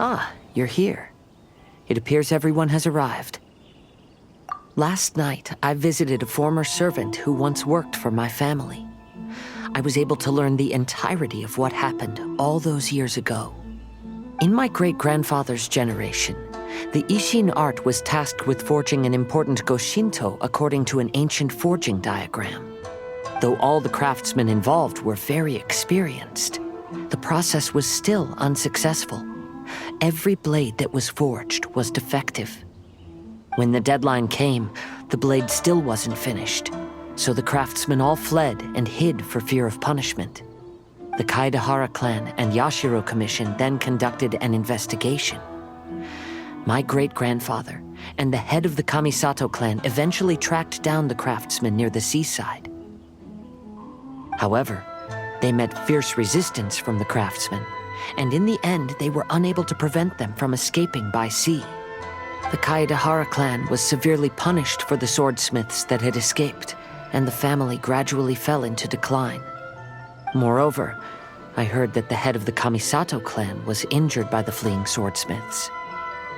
Ah, you're here. It appears everyone has arrived. Last night, I visited a former servant who once worked for my family. I was able to learn the entirety of what happened all those years ago. In my great-grandfather's generation, the Ishin art was tasked with forging an important Goshinto according to an ancient forging diagram. Though all the craftsmen involved were very experienced, the process was still unsuccessful. Every blade that was forged was defective. When the deadline came, the blade still wasn't finished, so the craftsmen all fled and hid for fear of punishment. The Kaedehara clan and Yashiro Commission then conducted an investigation. My great-grandfather and the head of the Kamisato clan eventually tracked down the craftsmen near the seaside. However, they met fierce resistance from the craftsmen, and in the end they were unable to prevent them from escaping by sea. The Kaedehara clan was severely punished for the swordsmiths that had escaped, and the family gradually fell into decline. Moreover, I heard that the head of the Kamisato clan was injured by the fleeing swordsmiths,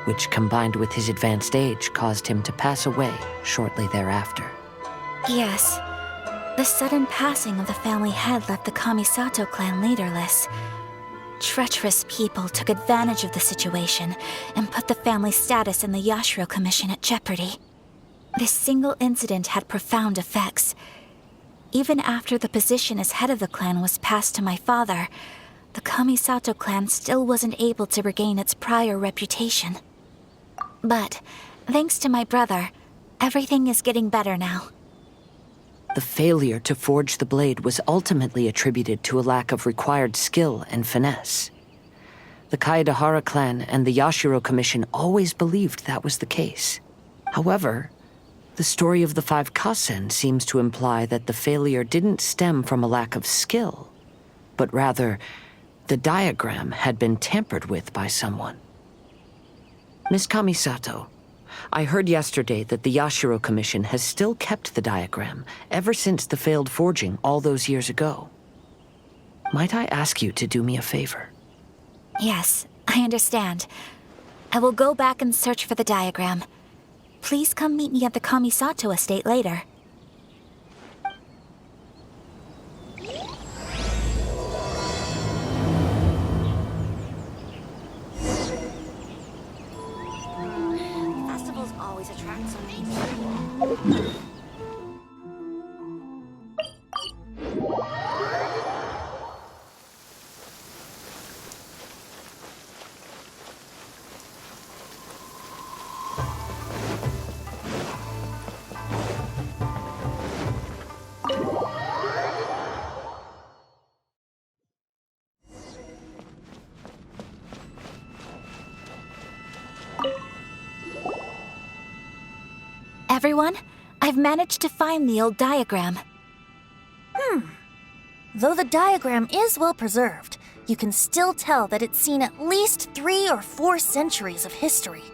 which combined with his advanced age caused him to pass away shortly thereafter. Yes. The sudden passing of the family head left the Kamisato clan leaderless. Treacherous people took advantage of the situation and put the family's status in the Yashiro Commission at jeopardy. This single incident had profound effects. Even after the position as head of the clan was passed to my father, the Kamisato clan still wasn't able to regain its prior reputation. But, thanks to my brother, everything is getting better now. The failure to forge the blade was ultimately attributed to a lack of required skill and finesse. The Kaedehara clan and the Yashiro Commission always believed that was the case. However, the story of the 5 Kasen seems to imply that the failure didn't stem from a lack of skill, but rather, the diagram had been tampered with by someone. Miss Kamisato, I heard yesterday that the Yashiro Commission has still kept the diagram ever since the failed forging all those years ago. Might I ask you to do me a favor? Yes, I understand. I will go back and search for the diagram. Please come meet me at the Kamisato estate later. Festivals always attract so many people. Everyone, I've managed to find the old diagram. Though the diagram is well preserved, you can still tell that it's seen at least 3 or 4 centuries of history.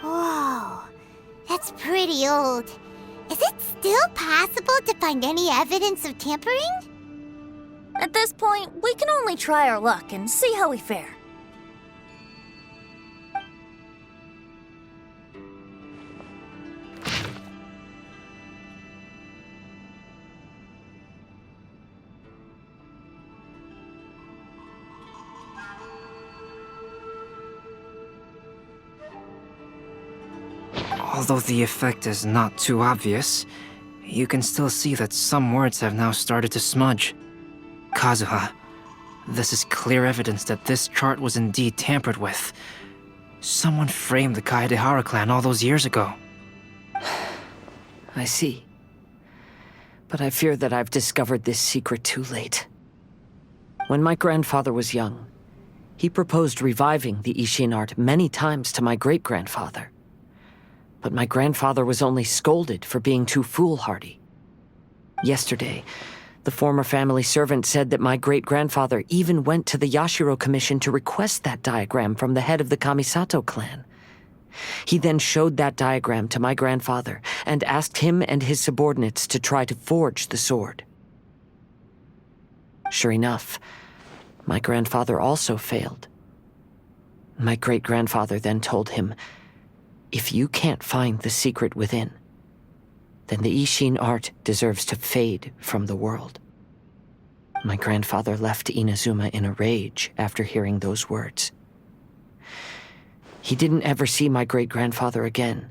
Whoa, that's pretty old. Is it still possible to find any evidence of tampering? At this point, we can only try our luck and see how we fare. Although the effect is not too obvious, you can still see that some words have now started to smudge. Kazuha, this is clear evidence that this chart was indeed tampered with. Someone framed the Kaedehara clan all those years ago. I see. But I fear that I've discovered this secret too late. When my grandfather was young, he proposed reviving the Ishin art many times to my great-grandfather. But my grandfather was only scolded for being too foolhardy. Yesterday, the former family servant said that my great-grandfather even went to the Yashiro Commission to request that diagram from the head of the Kamisato clan, He then showed that diagram to my grandfather and asked him and his subordinates to try to forge the sword. Sure enough, my grandfather also failed. My great-grandfather then told him, "If you can't find the secret within, then the Ishin art deserves to fade from the world." My grandfather left Inazuma in a rage after hearing those words. He didn't ever see my great-grandfather again,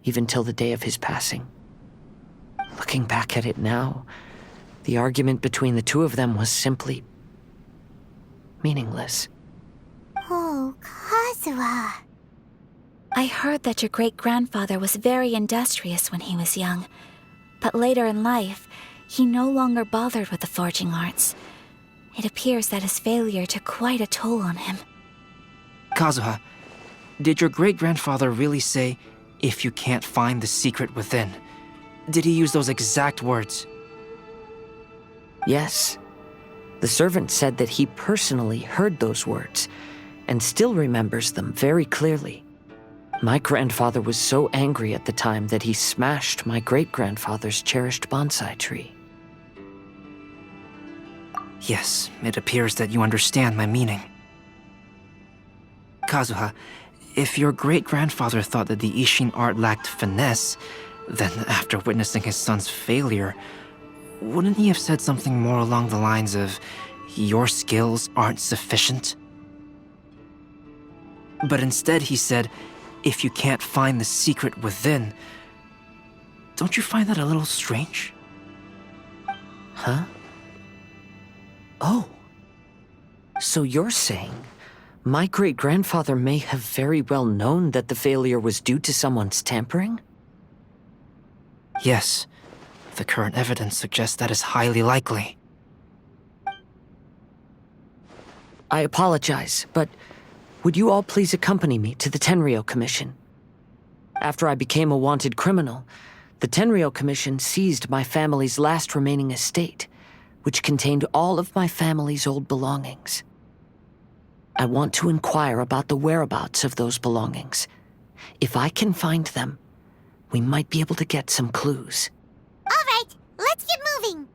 even till the day of his passing. Looking back at it now, the argument between the two of them was simply meaningless. Oh, Kazuha. I heard that your great-grandfather was very industrious when he was young, but later in life, he no longer bothered with the forging arts. It appears that his failure took quite a toll on him. Kazuha, did your great-grandfather really say, "If you can't find the secret within"? Did he use those exact words? Yes. The servant said that he personally heard those words and still remembers them very clearly. My grandfather was so angry at the time that he smashed my great-grandfather's cherished bonsai tree. Yes, it appears that you understand my meaning. Kazuha, if your great-grandfather thought that the Ishin art lacked finesse, then after witnessing his son's failure, wouldn't he have said something more along the lines of, "Your skills aren't sufficient"? But instead he said, "If you can't find the secret within." Don't you find that a little strange? Huh? Oh. So you're saying my great-grandfather may have very well known that the failure was due to someone's tampering? Yes. The current evidence suggests that is highly likely. I apologize, but would you all please accompany me to the Tenryou Commission? After I became a wanted criminal, the Tenryou Commission seized my family's last remaining estate, which contained all of my family's old belongings. I want to inquire about the whereabouts of those belongings. If I can find them, we might be able to get some clues. All right, let's get moving.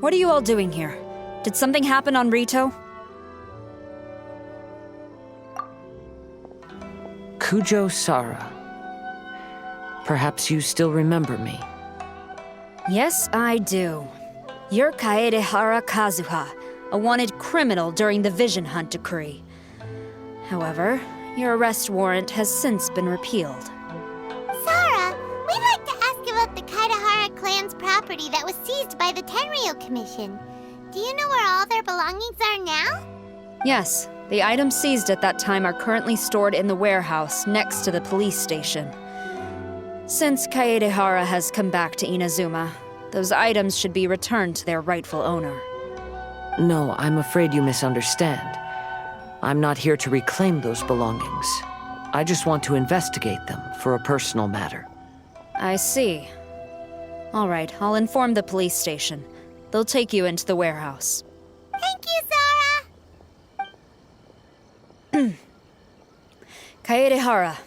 What are you all doing here? Did something happen on Rito? Kujo Sara. Perhaps you still remember me. Yes, I do. You're Kaedehara Kazuha, a wanted criminal during the Vision Hunt decree. However, your arrest warrant has since been repealed. Sara, we'd like to ask about the Kaedehara clan's property that was seized by the Tenryou Commission. Do you know where all their belongings are now? Yes, the items seized at that time are currently stored in the warehouse next to the police station. Since Kaedehara has come back to Inazuma, those items should be returned to their rightful owner. No, I'm afraid you misunderstand. I'm not here to reclaim those belongings. I just want to investigate them for a personal matter. I see. All right, I'll inform the police station. They'll take you into the warehouse. Thank you, Sara! Kaedehara,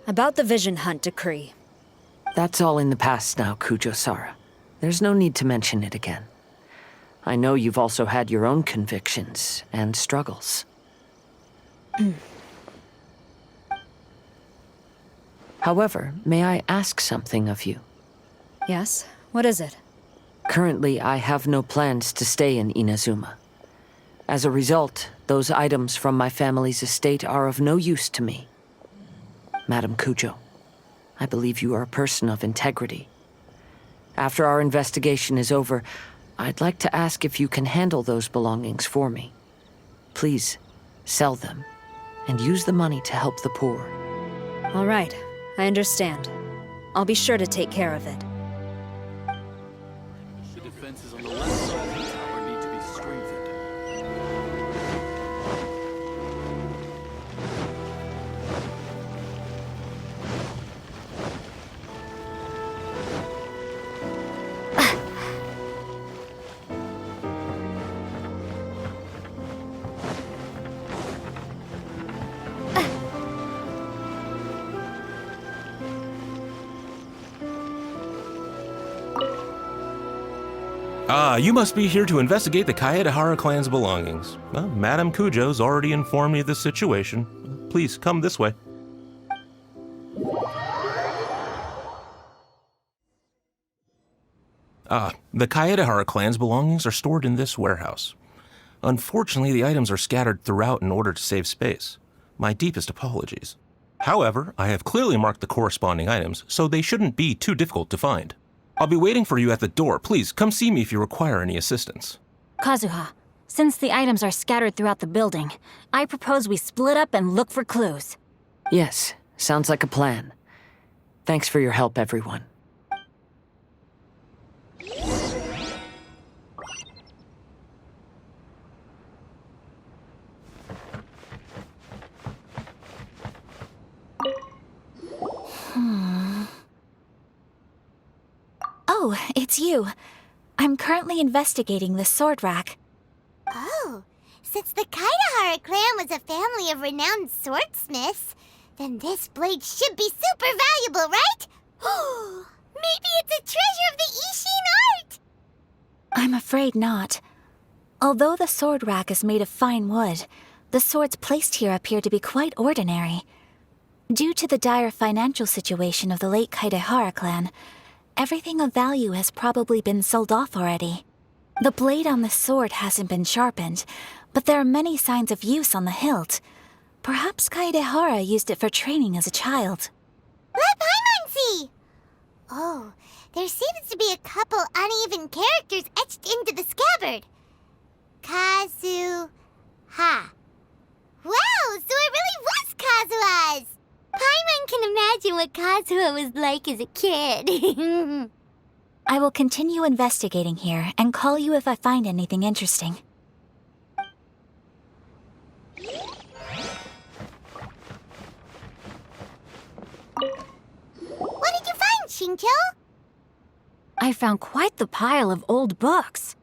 about the Vision Hunt decree. That's all in the past now, Kujo Sara. There's no need to mention it again. I know you've also had your own convictions and struggles. However, may I ask something of you? Yes, what is it? Currently, I have no plans to stay in Inazuma. As a result, those items from my family's estate are of no use to me. Madam Kujo, I believe you are a person of integrity. After our investigation is over, I'd like to ask if you can handle those belongings for me. Please, sell them, and use the money to help the poor. All right, I understand. I'll be sure to take care of it. The defenses on the left side of the tower need to be strengthened. You must be here to investigate the Kaedehara clan's belongings. Well, Madame Kujo's already informed me of the situation. Please, come this way. The Kaedehara clan's belongings are stored in this warehouse. Unfortunately, the items are scattered throughout in order to save space. My deepest apologies. However, I have clearly marked the corresponding items, so they shouldn't be too difficult to find. I'll be waiting for you at the door. Please, come see me if you require any assistance. Kazuha, since the items are scattered throughout the building, I propose we split up and look for clues. Yes, sounds like a plan. Thanks for your help, everyone. Oh, it's you. I'm currently investigating the sword rack. Oh, since the Kaedehara clan was a family of renowned swordsmiths, then this blade should be super valuable, right? Maybe it's a treasure of the Ishin art! I'm afraid not. Although the sword rack is made of fine wood, the swords placed here appear to be quite ordinary. Due to the dire financial situation of the late Kaedehara clan, everything of value has probably been sold off already. The blade on the sword hasn't been sharpened, but there are many signs of use on the hilt. Perhaps Kaedehara used it for training as a child. Let Paimon see! Oh, there seems to be a couple uneven characters etched into the scabbard. Kazuha. Wow, so it really was Kazuha's! Paimon can imagine what Kazuha was like as a kid. I will continue investigating here and call you if I find anything interesting. What did you find, Shincho? I found quite the pile of old books.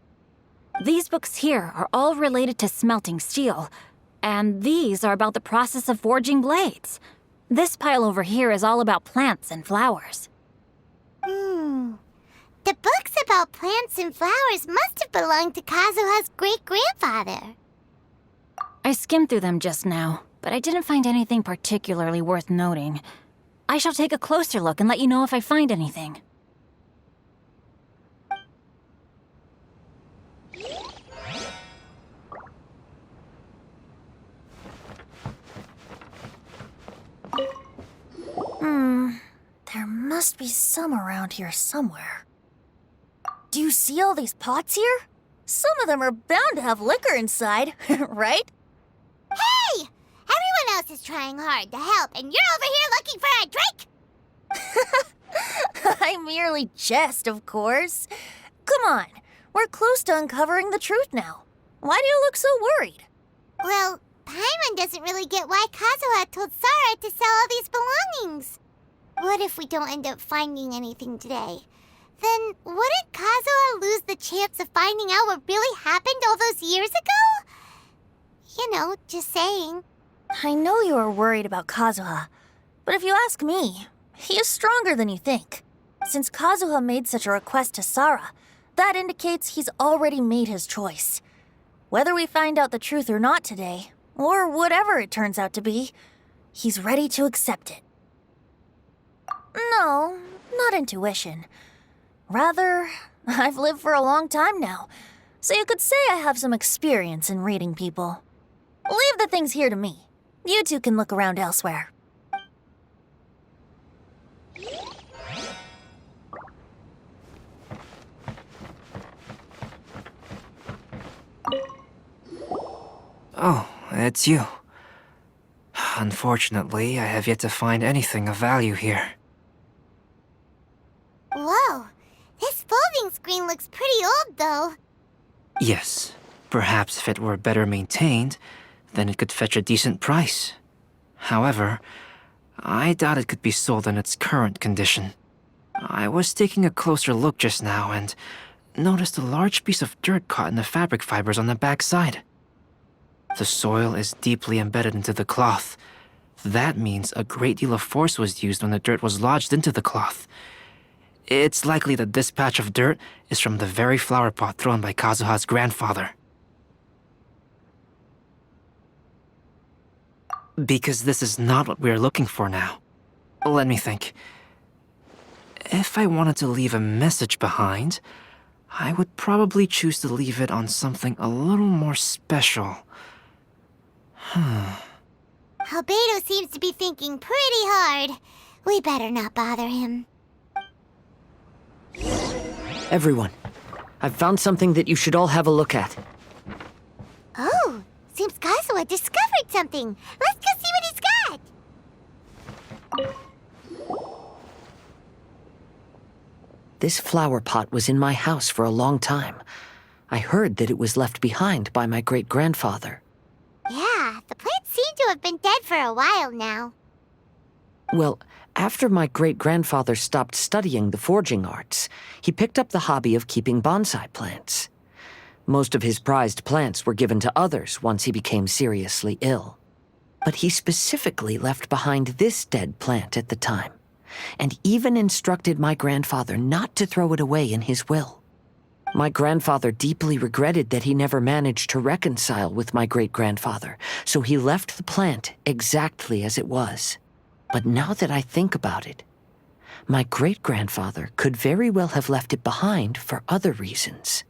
These books here are all related to smelting steel, and these are about the process of forging blades. This pile over here is all about plants and flowers. The books about plants and flowers must have belonged to Kazuha's great-grandfather. I skimmed through them just now, but I didn't find anything particularly worth noting. I shall take a closer look and let you know if I find anything. There must be some around here somewhere. Do you see all these pots here? Some of them are bound to have liquor inside, right? Hey! Everyone else is trying hard to help, and you're over here looking for a drink? I merely jest, of course. Come on, we're close to uncovering the truth now. Why do you look so worried? Well, Paimon doesn't really get why Kazuha told Sarah to sell all these belongings. What if we don't end up finding anything today? Then wouldn't Kazuha lose the chance of finding out what really happened all those years ago? You know, just saying. I know you are worried about Kazuha, but if you ask me, he is stronger than you think. Since Kazuha made such a request to Sarah, that indicates he's already made his choice. Whether we find out the truth or not today, or whatever it turns out to be, he's ready to accept it. No, not intuition. Rather, I've lived for a long time now, so you could say I have some experience in reading people. Leave the things here to me. You two can look around elsewhere. Oh, it's you. Unfortunately, I have yet to find anything of value here. Whoa, this folding screen looks pretty old, though. Yes, perhaps if it were better maintained, then it could fetch a decent price. However, I doubt it could be sold in its current condition. I was taking a closer look just now and noticed a large piece of dirt caught in the fabric fibers on the back side. The soil is deeply embedded into the cloth. That means a great deal of force was used when the dirt was lodged into the cloth. It's likely that this patch of dirt is from the very flower pot thrown by Kazuha's grandfather. Because this is not what we're looking for now. Let me think. If I wanted to leave a message behind, I would probably choose to leave it on something a little more special. Albedo seems to be thinking pretty hard. We better not bother him. Everyone, I've found something that you should all have a look at. Oh, seems Kazuha discovered something. Let's go see what he's got. This flower pot was in my house for a long time. I heard that it was left behind by my great-grandfather. Yeah, the plant seemed to have been dead for a while now. Well, after my great-grandfather stopped studying the forging arts, he picked up the hobby of keeping bonsai plants. Most of his prized plants were given to others once he became seriously ill. But he specifically left behind this dead plant at the time, and even instructed my grandfather not to throw it away in his will. My grandfather deeply regretted that he never managed to reconcile with my great-grandfather, so he left the plant exactly as it was. But now that I think about it, my great-grandfather could very well have left it behind for other reasons.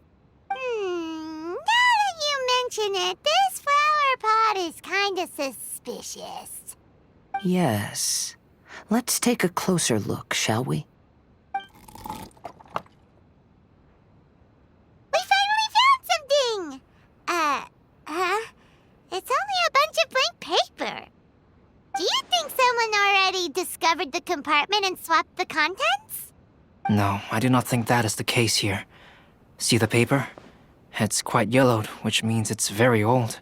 Now that you mention it, this flower pot is kinda suspicious. Yes. Let's take a closer look, shall we? We finally found something! It's only a bunch of blank paper. Do you think someone already discovered the compartment and swapped the contents? No, I do not think that is the case here. See the paper? It's quite yellowed, which means it's very old.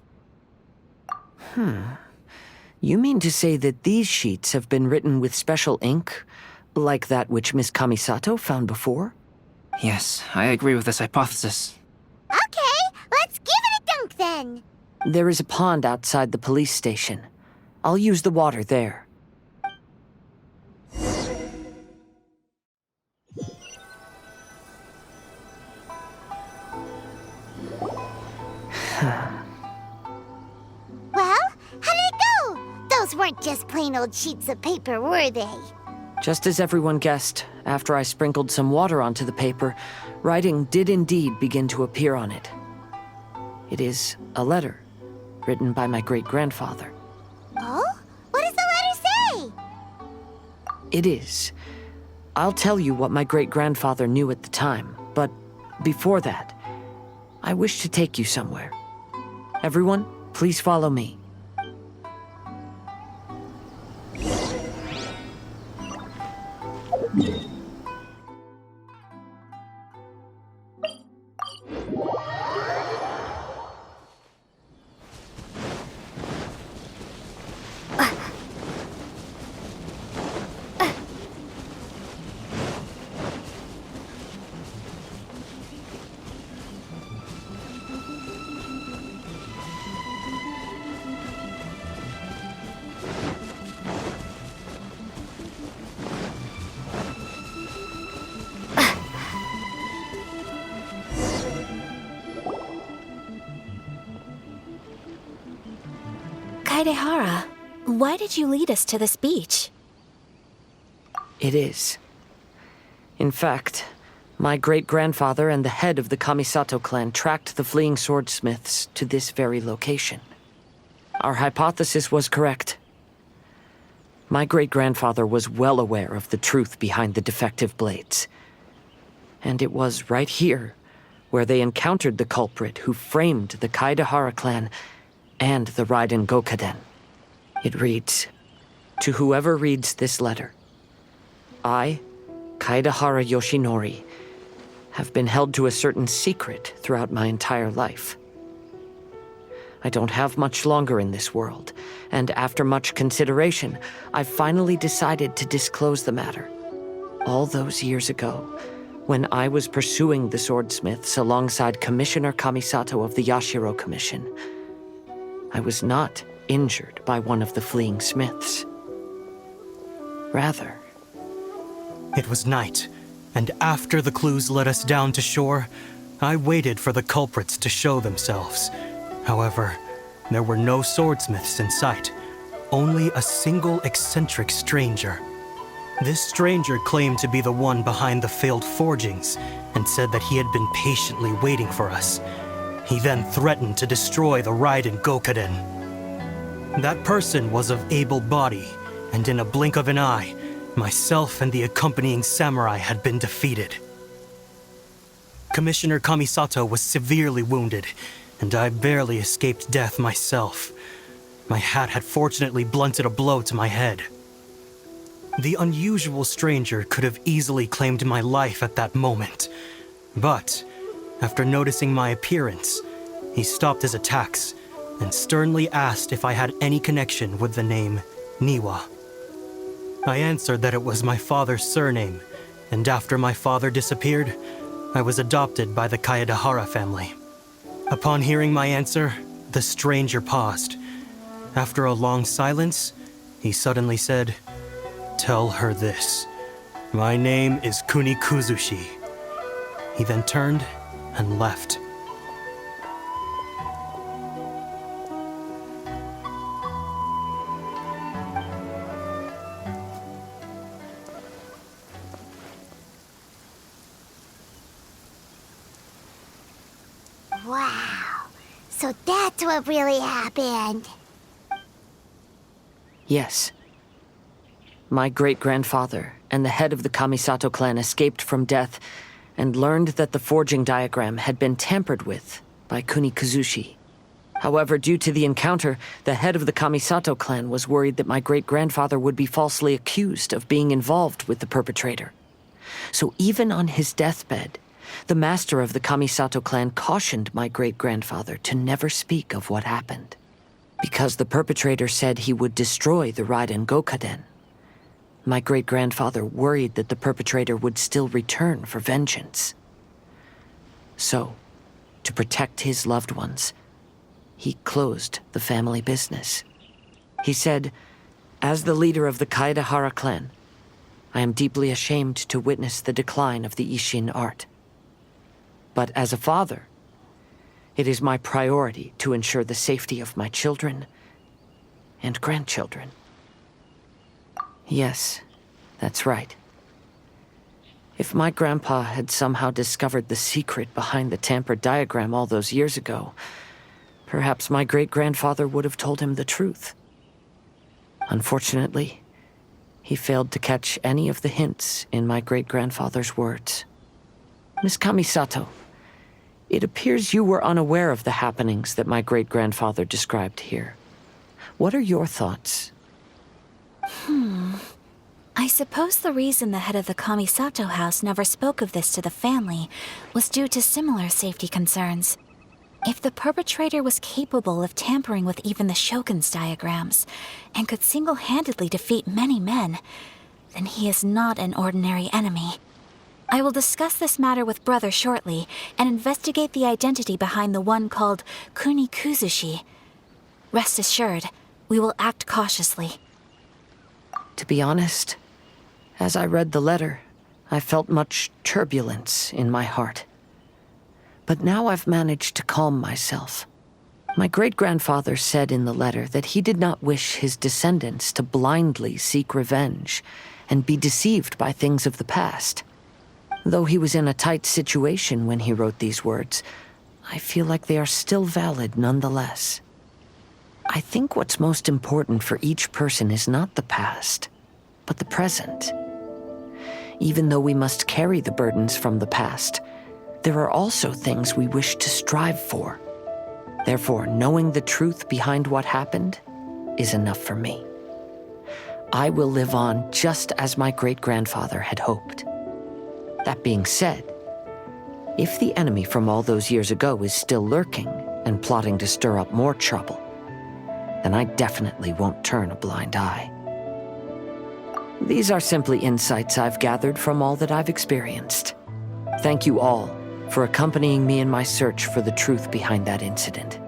You mean to say that these sheets have been written with special ink, like that which Miss Kamisato found before? Yes, I agree with this hypothesis. Okay, let's give it a dunk then. There is a pond outside the police station. I'll use the water there. Well, how did it go? Those weren't just plain old sheets of paper, were they? Just as everyone guessed, after I sprinkled some water onto the paper, writing did indeed begin to appear on it. It is a letter, written by my great-grandfather. Oh? What does the letter say? It is. I'll tell you what my great-grandfather knew at the time, but before that, I wish to take you somewhere. Everyone, please follow me. Kaedehara, why did you lead us to this beach? It is. In fact, my great-grandfather and the head of the Kamisato clan tracked the fleeing swordsmiths to this very location. Our hypothesis was correct. My great-grandfather was well aware of the truth behind the defective blades. And it was right here where they encountered the culprit who framed the Kaedehara clan and the Raiden Gokaden. It reads, "To whoever reads this letter, I, Kaedehara Yoshinori, have been held to a certain secret throughout my entire life. I don't have much longer in this world, and after much consideration, I finally decided to disclose the matter. All those years ago, when I was pursuing the swordsmiths alongside Commissioner Kamisato of the Yashiro Commission, I was not injured by one of the fleeing smiths. Rather, It was night, and after the clues led us down to shore, I waited for the culprits to show themselves. However, there were no swordsmiths in sight, only a single eccentric stranger. This stranger claimed to be the one behind the failed forgings and said that he had been patiently waiting for us. He then threatened to destroy the Raiden Gokaden. That person was of able body, and in a blink of an eye, myself and the accompanying samurai had been defeated. Commissioner Kamisato was severely wounded, and I barely escaped death myself. My hat had fortunately blunted a blow to my head. The unusual stranger could have easily claimed my life at that moment, but after noticing my appearance, he stopped his attacks and sternly asked if I had any connection with the name Niwa. I answered that it was my father's surname, and after my father disappeared, I was adopted by the Kaedehara family. Upon hearing my answer, the stranger paused. After a long silence, he suddenly said, "Tell her this. My name is Kunikuzushi." He then turned and left. Wow. So that's what really happened. yes. My great-grandfather and the head of the Kamisato clan escaped from death and learned that the forging diagram had been tampered with by Kunikuzushi. However, due to the encounter, the head of the Kamisato clan was worried that my great-grandfather would be falsely accused of being involved with the perpetrator. So even on his deathbed, the master of the Kamisato clan cautioned my great-grandfather to never speak of what happened, because the perpetrator said he would destroy the Raiden Gokaden. My great-grandfather worried that the perpetrator would still return for vengeance. So, to protect his loved ones, he closed the family business. He said, "As the leader of the Kaedehara clan, I am deeply ashamed to witness the decline of the Isshin art. But as a father, it is my priority to ensure the safety of my children and grandchildren." Yes, that's right. If my grandpa had somehow discovered the secret behind the tampered diagram all those years ago, perhaps my great-grandfather would have told him the truth. Unfortunately, he failed to catch any of the hints in my great-grandfather's words. Miss Kamisato, it appears you were unaware of the happenings that my great-grandfather described here. What are your thoughts? I suppose the reason the head of the Kamisato house never spoke of this to the family was due to similar safety concerns. If the perpetrator was capable of tampering with even the Shogun's diagrams, and could single-handedly defeat many men, then he is not an ordinary enemy. I will discuss this matter with Brother shortly, and investigate the identity behind the one called Kunikuzushi. Rest assured, we will act cautiously. To be honest, as I read the letter, I felt much turbulence in my heart. But now I've managed to calm myself. My great-grandfather said in the letter that he did not wish his descendants to blindly seek revenge and be deceived by things of the past. Though he was in a tight situation when he wrote these words, I feel like they are still valid nonetheless. I think what's most important for each person is not the past, but the present. Even though we must carry the burdens from the past, there are also things we wish to strive for. Therefore, knowing the truth behind what happened is enough for me. I will live on just as my great-grandfather had hoped. That being said, if the enemy from all those years ago is still lurking and plotting to stir up more trouble, then I definitely won't turn a blind eye. These are simply insights I've gathered from all that I've experienced. Thank you all for accompanying me in my search for the truth behind that incident.